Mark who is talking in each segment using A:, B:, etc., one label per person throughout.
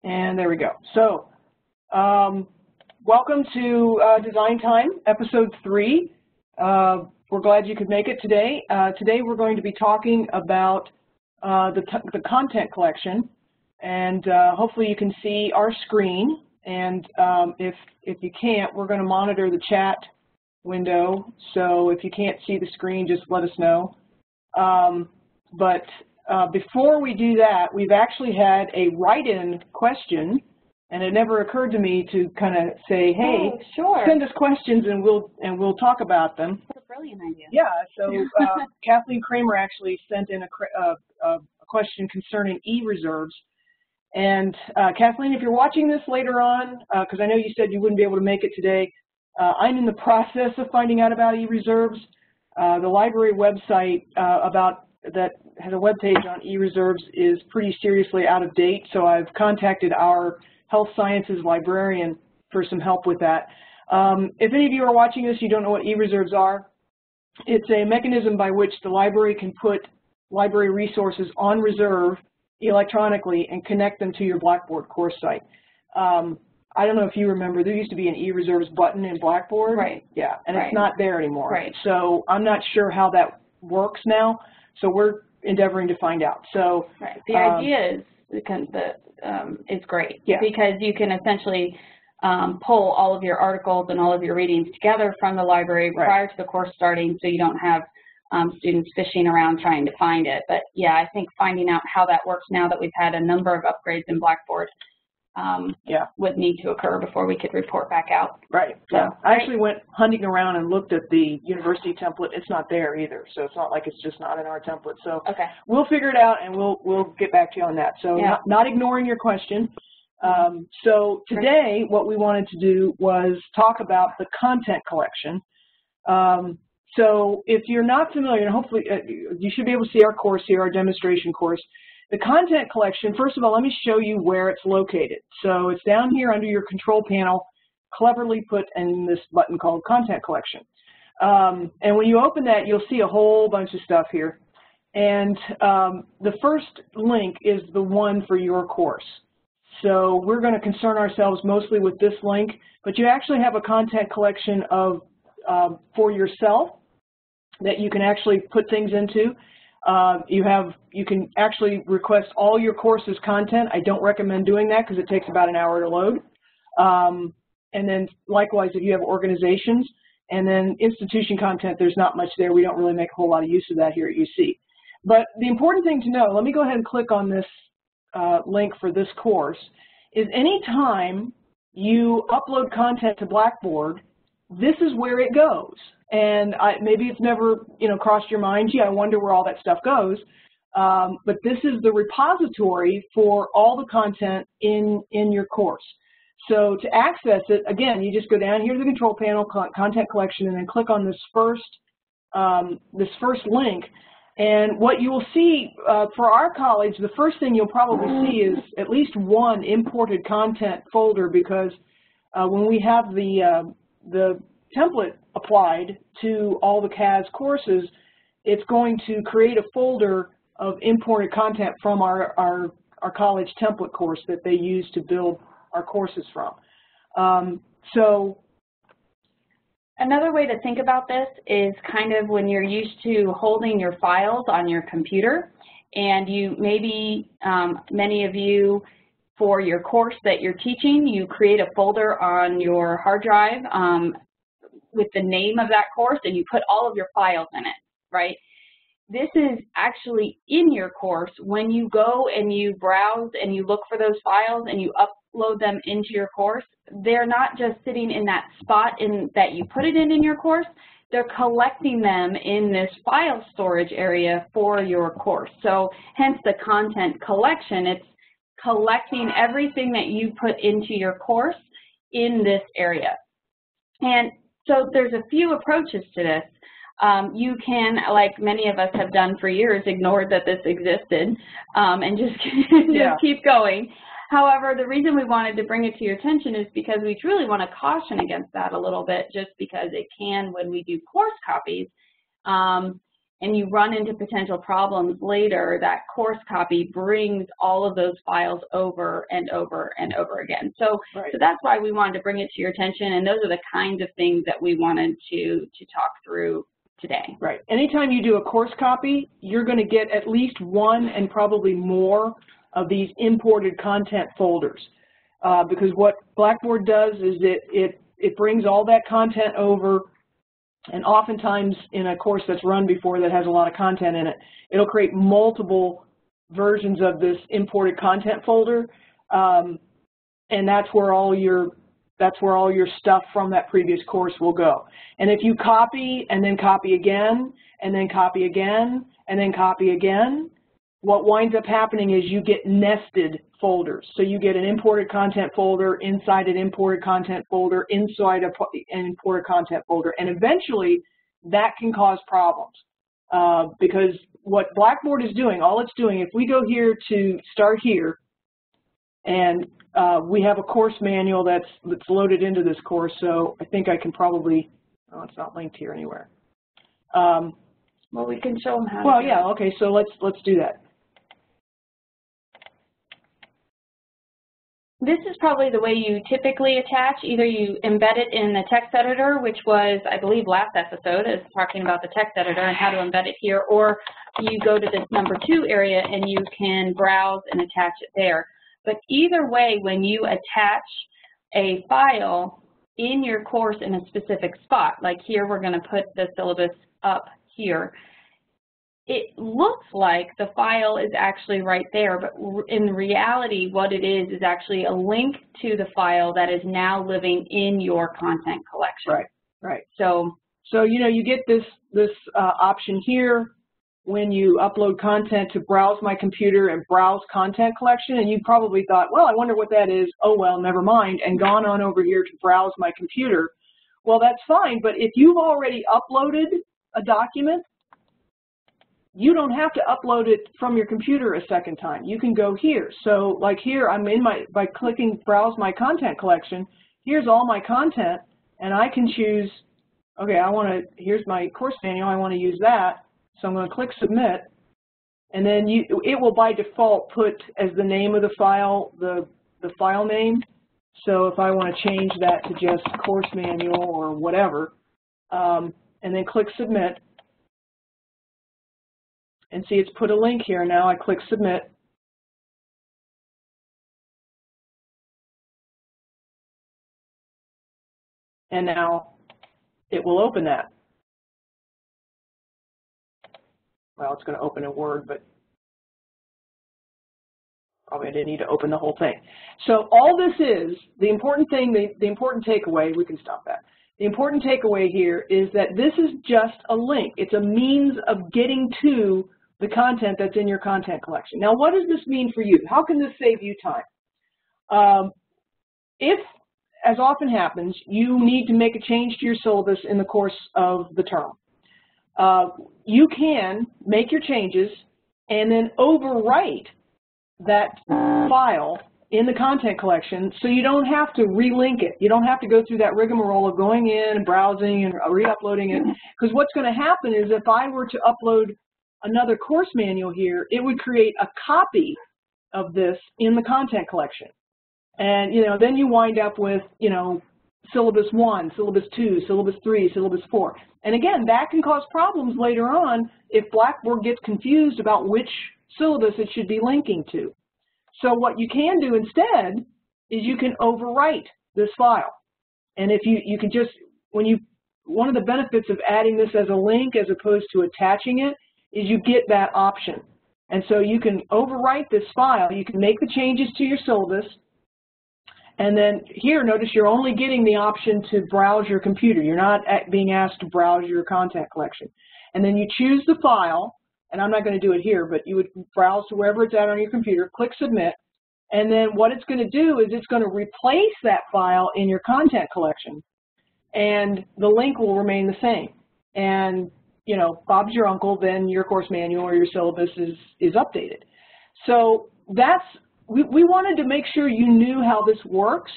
A: And there we go. So, welcome to Design Time, Episode 3. We're glad you could make it today. Today we're going to be talking about the content collection, and hopefully you can see our screen. And if you can't, we're going to monitor the chat window. So if you can't see the screen, just let us know. Before we do that, we've actually had a write-in question, and it never occurred to me to kind of say, "Hey,
B: sure,
A: send us questions, and we'll talk about them."
B: What a brilliant idea!
A: Yeah. So Kathleen Kramer actually sent in a question concerning e-reserves, and Kathleen, if you're watching this later on, because I know you said you wouldn't be able to make it today, I'm in the process of finding out about e-reserves. The library website that has a web page on e-reserves is pretty seriously out of date, so I've contacted our health sciences librarian for some help with that. If any of you are watching this, you don't know what e-reserves are. It's a mechanism by which the library can put library resources on reserve electronically and connect them to your Blackboard course site. I don't know if you remember, there used to be an e-reserves button in Blackboard.
B: Right.
A: Yeah, and
B: right.
A: It's not there anymore.
B: Right.
A: So I'm not sure how that works now. So we're endeavoring to find out. So
B: right. The idea is great,
A: yeah,
B: because you can essentially pull all of your articles and all of your readings together from the library prior to the course starting, so you don't have students fishing around trying to find it. But yeah, I think finding out how that works now that we've had a number of upgrades in Blackboard would need to occur before we could report back out.
A: Right. So yeah. I actually went hunting around and looked at the university template. It's not there either, so it's not like it's just not in our template. So
B: okay,
A: we'll figure it out, and we'll get back to you on that. So not ignoring your question. So today what we wanted to do was talk about the content collection. So if you're not familiar, and hopefully you should be able to see our course here, our demonstration course. The content collection, first of all, let me show you where it's located. So it's down here under your control panel, cleverly put in this button called Content Collection. And when you open that, you'll see a whole bunch of stuff here. And the first link is the one for your course. So we're going to concern ourselves mostly with this link, but you actually have a content collection of for yourself that you can actually put things into. You can actually request all your courses content. I don't recommend doing that because it takes about an hour to load. And then likewise, if you have organizations, and then institution content, there's not much there. We don't really make a whole lot of use of that here at UC. But the important thing to know, let me go ahead and click on this link for this course, is anytime you upload content to Blackboard, this is where it goes. And maybe it's never, crossed your mind, gee, I wonder where all that stuff goes. But this is the repository for all the content in your course. So to access it, again, you just go down here to the control panel, content collection, and then click on this first link. And what you will see for our college, the first thing you'll probably see is at least one imported content folder, because when we have the template applied to all the CAS courses, it's going to create a folder of imported content from our college template course that they use to build our courses from. So
B: another way to think about this is kind of when you're used to holding your files on your computer, and you maybe, many of you, for your course that you're teaching, you create a folder on your hard drive with the name of that course, and you put all of your files in it, right? This is actually in your course. When you go and you browse and you look for those files and you upload them into your course, they're not just sitting in that spot that you put it in your course, they're collecting them in this file storage area for your course. So hence the content collection, it's collecting everything that you put into your course in this area. And so there's a few approaches to this. You can, like many of us have done for years, ignore that this existed and just keep going. However, the reason we wanted to bring it to your attention is because we truly want to caution against that a little bit, just because it can, when we do course copies, and you run into potential problems later, that course copy brings all of those files over and over and over again. So,
A: right.
B: So that's why we wanted to bring it to your attention, and those are the kinds of things that we wanted to talk through today.
A: Right. Anytime you do a course copy, you're going to get at least one and probably more of these imported content folders, because what Blackboard does is it brings all that content over. And oftentimes in a course that's run before that has a lot of content in it, it'll create multiple versions of this imported content folder, and that's where all your stuff from that previous course will go. And if you copy and then copy again and then copy again and then copy again, what winds up happening is you get nested folders. So you get an imported content folder inside an imported content folder inside an imported content folder, and eventually that can cause problems because what Blackboard is doing, all it's doing, if we go here to start here, and we have a course manual that's loaded into this course, so I think I can probably, oh, it's not linked here anywhere.
B: Well, we can show them how.
A: Well, yeah, okay, so let's do that.
B: This is probably the way you typically attach. Either you embed it in the text editor, which was, I believe, last episode, is talking about the text editor and how to embed it here, or you go to this number 2 area and you can browse and attach it there. But either way, when you attach a file in your course in a specific spot, like here we're going to put the syllabus up here, it looks like the file is actually right there, but in reality what it is actually a link to the file that is now living in your content collection.
A: Right, right.
B: So
A: you know, you get this option here when you upload content to browse my computer and browse content collection, and you probably thought, well, I wonder what that is. Oh, well, never mind, and gone on over here to browse my computer. Well, that's fine, but if you've already uploaded a document, you don't have to upload it from your computer a second time. You can go here. So like here, I'm in by clicking browse my content collection, here's all my content, and I can choose, okay, here's my course manual, I want to use that. So I'm going to click submit, and then it will by default put as the name of the file, the file name. So if I want to change that to just course manual or whatever, and then click submit, and see it's put a link here. Now I click submit. And now it will open that. Well, it's going to open in Word, but probably I didn't need to open the whole thing. So all this is, the important thing, the important takeaway, we can stop that. The important takeaway here is that this is just a link. It's a means of getting to the content that's in your content collection. Now, what does this mean for you? How can this save you time? If, as often happens, you need to make a change to your syllabus in the course of the term, you can make your changes and then overwrite that file in the content collection so you don't have to relink it. You don't have to go through that rigmarole of going in and browsing and re-uploading it, because what's going to happen is if I were to upload another course manual here, it would create a copy of this in the content collection. And, you know, then you wind up with, you know, syllabus 1, syllabus 2, syllabus 3, syllabus 4. And again, that can cause problems later on if Blackboard gets confused about which syllabus it should be linking to. So what you can do instead is you can overwrite this file. And if you can just, one of the benefits of adding this as a link as opposed to attaching it is you get that option. And so you can overwrite this file, you can make the changes to your syllabus, and then here, notice you're only getting the option to browse your computer. You're not being asked to browse your content collection. And then you choose the file, and I'm not going to do it here, but you would browse to wherever it's at on your computer, click submit, and then what it's going to do is it's going to replace that file in your content collection, and the link will remain the same. And, you know, Bob's your uncle, then your course manual or your syllabus is updated. So that's, we wanted to make sure you knew how this works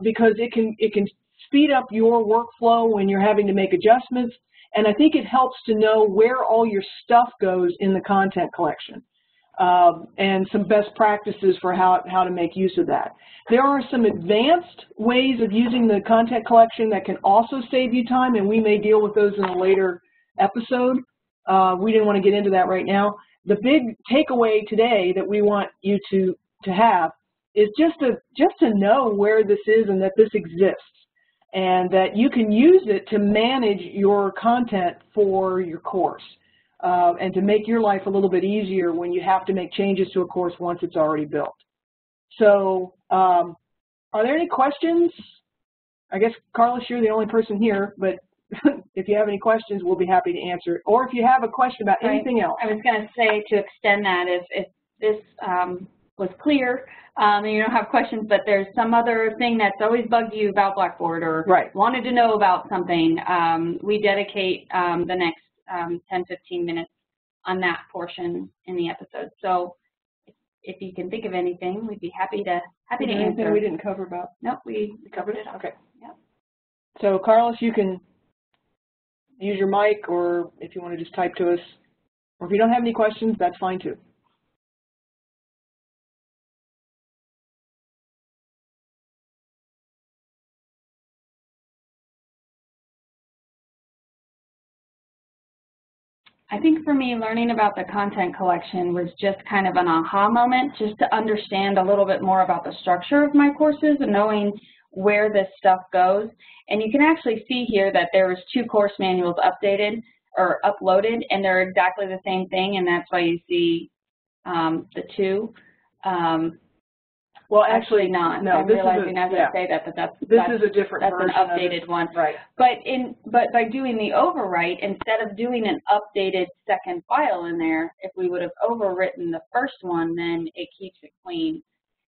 A: because it can speed up your workflow when you're having to make adjustments. And I think it helps to know where all your stuff goes in the content collection, and some best practices for how to make use of that. There are some advanced ways of using the content collection that can also save you time, and we may deal with those in a later episode. We didn't want to get into that right now. The big takeaway today that we want you to have is just to know where this is and that this exists, and that you can use it to manage your content for your course, and to make your life a little bit easier when you have to make changes to a course once it's already built. So are there any questions? I guess, Carlos, you're the only person here, but if you have any questions, we'll be happy to answer it. Or if you have a question about anything else.
B: I was going to say, to extend that, if this was clear, and you don't have questions, but there's some other thing that's always bugged you about Blackboard, or wanted to know about something, we dedicate the next 10-15 minutes on that portion in the episode. So if you can think of anything, we'd be happy to answer.
A: Anything we didn't cover about?
B: Nope, we covered it.
A: Okay.
B: Yep.
A: So Carlos, you can use your mic, or if you want to just type to us, or if you don't have any questions, that's fine too.
B: I think for me, learning about the content collection was just kind of an aha moment, just to understand a little bit more about the structure of my courses and knowing where this stuff goes. And you can actually see here that there was 2 course manuals updated or uploaded, and they're exactly the same thing, and that's why you see the 2.
A: Well, actually
B: not.
A: No,
B: I'm realizing as I say that, that's
A: is a different
B: that's
A: version
B: an updated one.
A: Right.
B: But by doing the overwrite, instead of doing an updated second file in there, if we would have overwritten the first one, then it keeps it clean.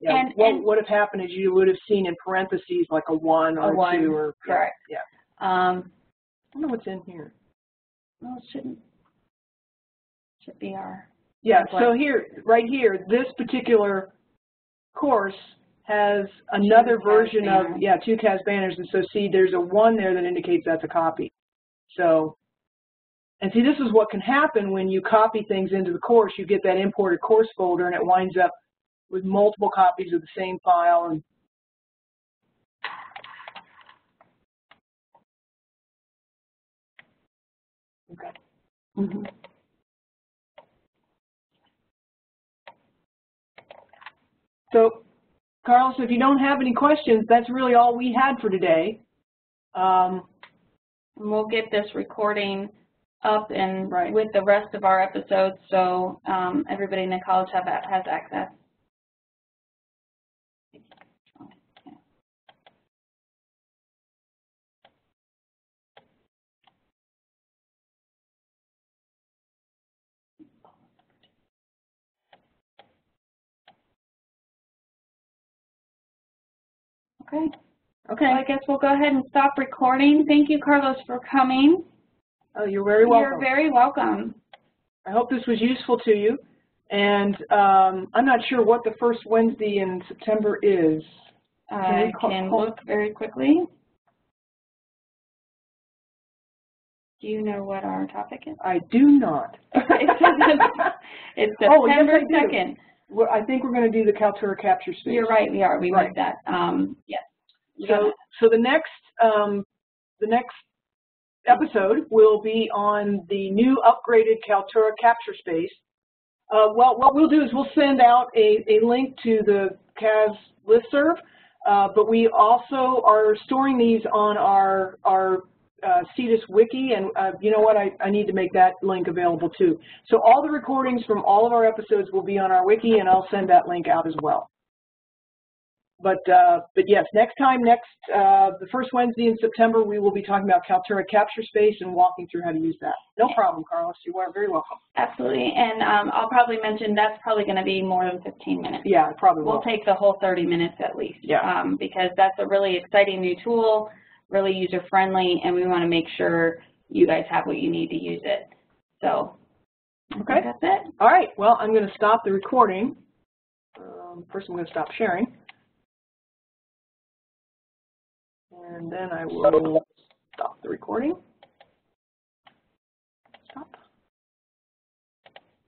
A: Yeah.
B: And
A: what would have happened is you would have seen in parentheses like a 1 or a 2 or
B: correct.
A: Yeah. I don't know what's in here.
B: No, it shouldn't. Should be our.
A: Yeah. So here, right here, this particular course has another version of 2 CAS banners, and so see, there's a 1 there that indicates that's a copy. So, and see, this is what can happen when you copy things into the course. You get that imported course folder, and it winds up with multiple copies of the same file. And okay. Mm-hmm. So, Carlos, if you don't have any questions, that's really all we had for today.
B: We'll get this recording up and with the rest of our episodes, so everybody in the college has access. Okay.
A: Okay.
B: So I guess we'll go ahead and stop recording. Thank you, Carlos, for coming.
A: Oh, you're very welcome.
B: You're very welcome.
A: I hope this was useful to you. And I'm not sure what the first Wednesday in September is.
B: I can look very quickly. Do you know what our topic is?
A: I do not.
B: It's September 2nd.
A: Well, I think we're going to do the Kaltura Capture Space.
B: You're right, we are. We moved that. Yes.
A: So the next episode will be on the new upgraded Kaltura Capture Space. Well, what we'll do is we'll send out a link to the CAS listserv, but we also are storing these on our CETUS wiki, and you know what, I need to make that link available too. So all the recordings from all of our episodes will be on our wiki, and I'll send that link out as well. But yes, the first Wednesday in September, we will be talking about Kaltura Capture Space and walking through how to use that. No problem, Carlos. You are very welcome.
B: Absolutely, and I'll probably mention that's probably going to be more than 15 minutes.
A: Yeah, it probably will.
B: We'll take the whole 30 minutes at least.
A: Yeah.
B: Because that's a really exciting new tool, really user-friendly, and we want to make sure you guys have what you need to use it. So,
A: okay,
B: that's it.
A: All right. Well, I'm going to stop the recording. First, I'm going to stop sharing. And then I will stop the recording.